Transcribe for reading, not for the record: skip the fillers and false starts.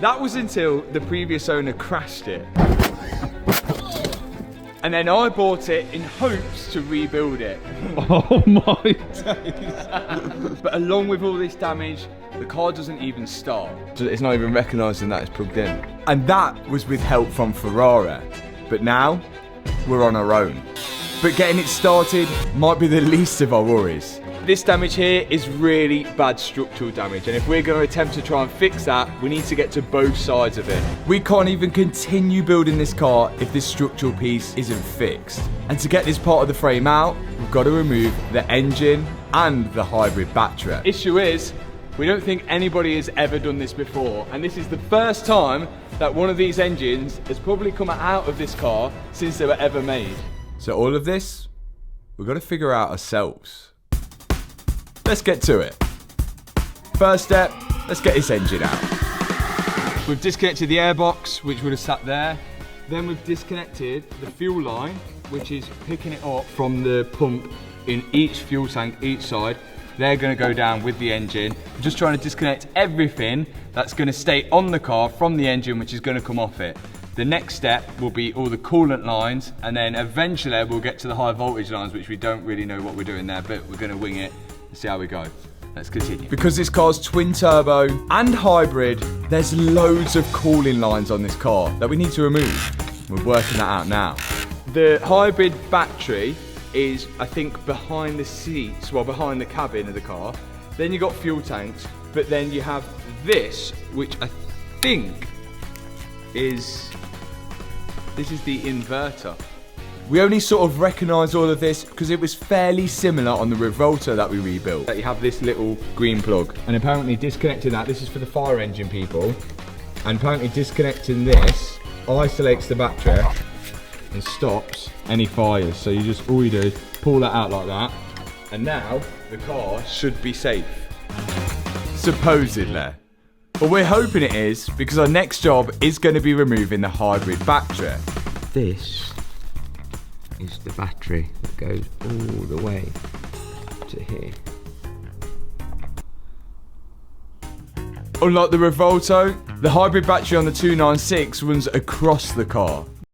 That was until the previous owner crashed it. And then I bought it in hopes to rebuild it. Oh my days. But along with all this damage, the car doesn't even start. It's not even recognising that it's plugged in. And that was with help from Ferrari. But now, we're on our own. But getting it started might be the least of our worries. This damage here is really bad structural damage, and if we're going to attempt to try and fix that, we need to get to both sides of it. We can't even continue building this car if this structural piece isn't fixed. And to get this part of the frame out, we've got to remove the engine and the hybrid battery. Issue is, we don't think anybody has ever done this before, and this is the first time that one of these engines has probably come out of this car since they were ever made. So all of this, we've got to figure out ourselves. Let's get to it. First step, let's get this engine out. We've disconnected the airbox, which would have sat there. Then we've disconnected the fuel line, which is picking it up from the pump in each fuel tank, each side. They're going to go down with the engine. We're just trying to disconnect everything that's going to stay on the car from the engine, which is going to come off it. The next step will be all the coolant lines, and then eventually we'll get to the high voltage lines, which we don't really know what we're doing there, but we're going to wing it and see how we go. Let's continue. Because this car's twin turbo and hybrid, there's loads of cooling lines on this car that we need to remove. We're working that out now. The hybrid battery is, I think, behind the seats, well, behind the cabin of the car. Then you got fuel tanks, but then you have this, which I think is, this is the inverter. We only sort of recognise all of this because it was fairly similar on the Revolta that we rebuilt. That you have this little green plug. And apparently disconnecting that, this is for the fire engine people. And apparently disconnecting this isolates the battery and stops any fires. So you just, all you do is pull that out like that. And now the car should be safe. Supposedly. But we're hoping it is, because our next job is going to be removing the hybrid battery. This is the battery that goes all the way to here. Unlike the Revolta, the hybrid battery on the 296 runs across the car.